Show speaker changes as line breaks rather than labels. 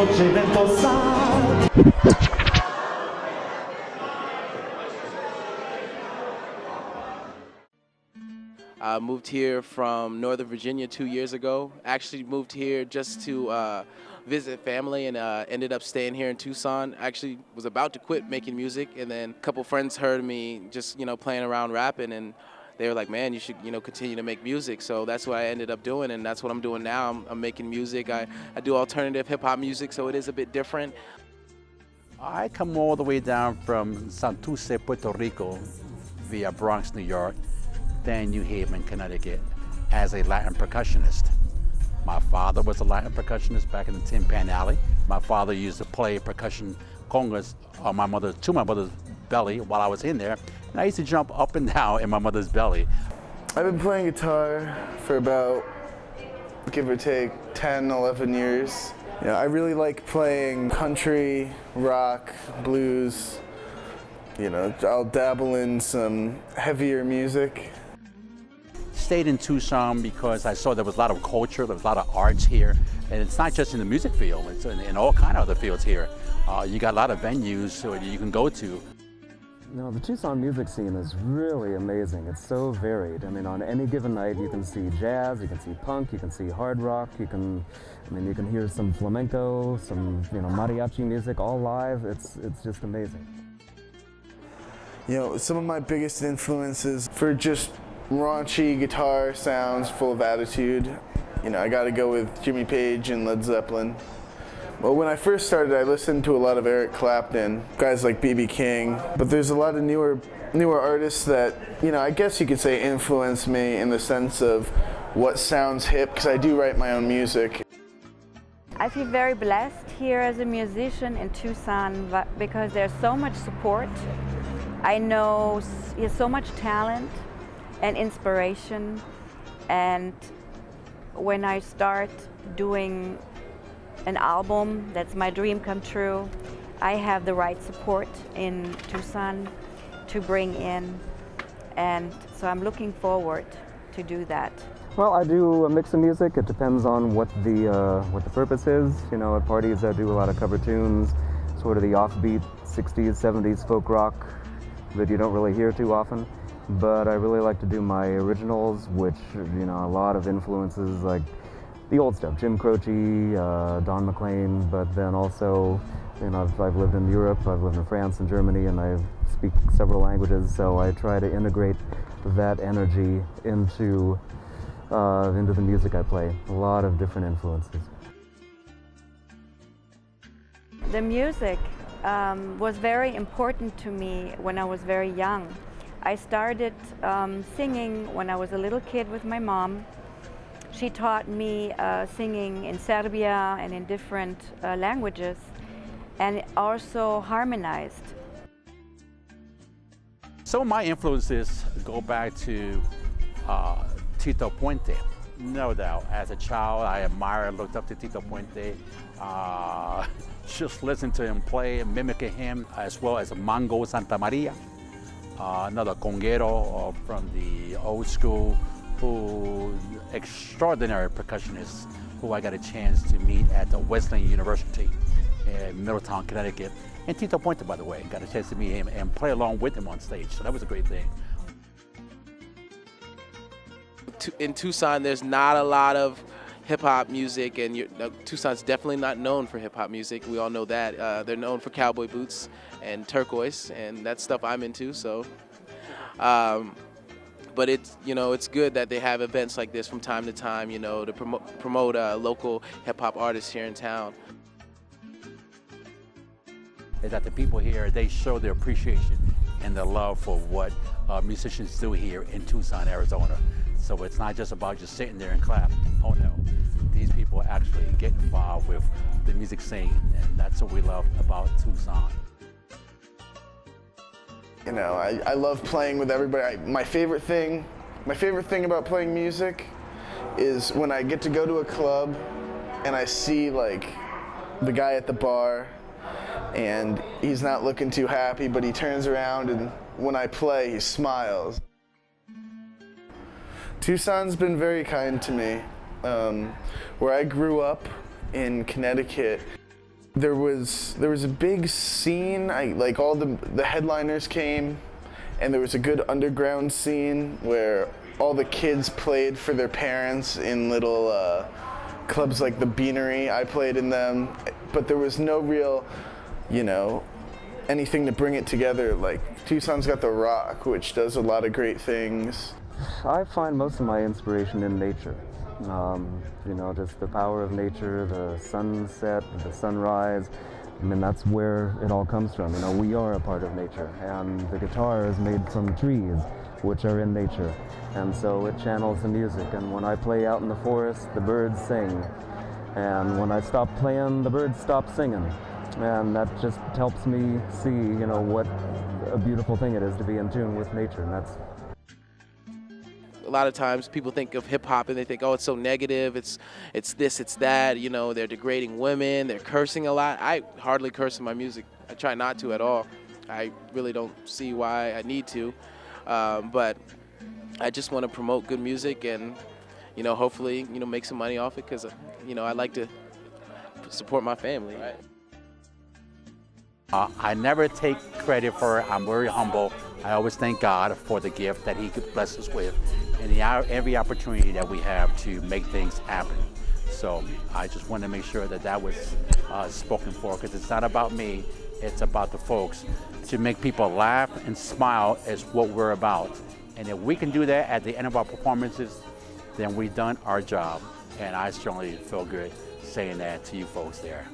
noche ventosa.
I moved here from Northern Virginia 2 years ago. Actually moved here just to visit family and ended up staying here in Tucson. Actually was about to quit making music, and then a couple friends heard me just, playing around rapping, and they were like, man, you should, continue to make music. So that's what I ended up doing, and that's what I'm doing now. I'm making music. I do alternative hip-hop music, so it is a bit different.
I come all the way down from Santurce, Puerto Rico, via Bronx, New York, then New Haven, Connecticut, as a Latin percussionist. My father was a Latin percussionist back in the Tin Pan Alley. My father used to play percussion congas on my mother's belly while I was in there, and I used to jump up and down in my mother's belly.
I've been playing guitar for about, give or take, 10, 11 years. I really like playing country, rock, blues. I'll dabble in some heavier music.
Stayed in Tucson because I saw there was a lot of culture, there was a lot of arts here, and it's not just in the music field, it's in all kind of other fields here. You got a lot of venues so you can go to.
The Tucson music scene is really amazing. It's so varied. On any given night you can see jazz, you can see punk, you can see hard rock, you can hear some flamenco, some mariachi music, all live. It's just amazing.
Some of my biggest influences for just raunchy guitar sounds full of attitude, I gotta go with Jimmy Page and Led Zeppelin. Well, when I first started, I listened to a lot of Eric Clapton, guys like B.B. King, but there's a lot of newer artists that, I guess you could say influence me in the sense of what sounds hip, because I do write my own music.
I feel very blessed here as a musician in Tucson because there's so much support. I know there's so much talent and inspiration, and when I start doing an album, that's my dream come true. I have the right support in Tucson to bring in, and so I'm looking forward to do that.
Well, I do a mix of music. It depends on what the purpose is. At parties I do a lot of cover tunes, sort of the offbeat 60s, 70s folk rock that you don't really hear too often. But I really like to do my originals, which, a lot of influences like the old stuff, Jim Croce, Don McLean, but then also, I've lived in Europe, I've lived in France and Germany, and I speak several languages, so I try to integrate that energy into the music I play. A lot of different influences.
The music was very important to me when I was very young. I started singing when I was a little kid with my mom. She taught me singing in Serbia and in different languages, and also harmonized.
Some of my influences go back to Tito Puente, no doubt. As a child, I admired, looked up to Tito Puente, just listened to him play, mimicking him, as well as Mango Santa Maria. Another conguero from the old school, extraordinary percussionist who I got a chance to meet at the Wesleyan University in Middletown, Connecticut. And Tito Puente, by the way, got a chance to meet him and play along with him on stage, so that was a great thing.
In Tucson, there's not a lot of hip-hop music, and Tucson's definitely not known for hip-hop music. We all know that. They're known for cowboy boots and turquoise, and that's stuff I'm into. So, but it's good that they have events like this from time to time, to promote local hip-hop artists here in town.
Is that the people here, they show their appreciation and their love for what musicians do here in Tucson, Arizona. So it's not just about just sitting there and clap. Oh no, these people actually get involved with the music scene, and that's what we love about Tucson.
I love playing with everybody. My favorite thing about playing music is when I get to go to a club and I see like the guy at the bar and he's not looking too happy, but he turns around and when I play, he smiles. Tucson's been very kind to me. Where I grew up in Connecticut, There was a big scene. Like all the headliners came, and there was a good underground scene where all the kids played for their parents in little clubs like the Beanery. I played in them, but there was no real, anything to bring it together. Like Tucson's got the Rock, which does a lot of great things.
I find most of my inspiration in nature. Just the power of nature, the sunset, the sunrise. I mean, that's where it all comes from. We are a part of nature, and the guitar is made from trees, which are in nature. And so it channels the music. And when I play out in the forest, the birds sing. And when I stop playing, the birds stop singing. And that just helps me see, what a beautiful thing it is to be in tune with nature. And that's
a lot of times people think of hip hop and they think, oh, it's so negative, it's this, it's that, they're degrading women, they're cursing a lot. I hardly curse in my music. I try not to at all. I really don't see why I need to. But I just want to promote good music and, hopefully, make some money off it because, I like to support my family, right?
I never take credit for it. I'm very humble. I always thank God for the gift that He could bless us with and every opportunity that we have to make things happen. So I just want to make sure that was spoken for, because it's not about me, it's about the folks. To make people laugh and smile is what we're about. And if we can do that at the end of our performances, then we've done our job. And I certainly feel good saying that to you folks there.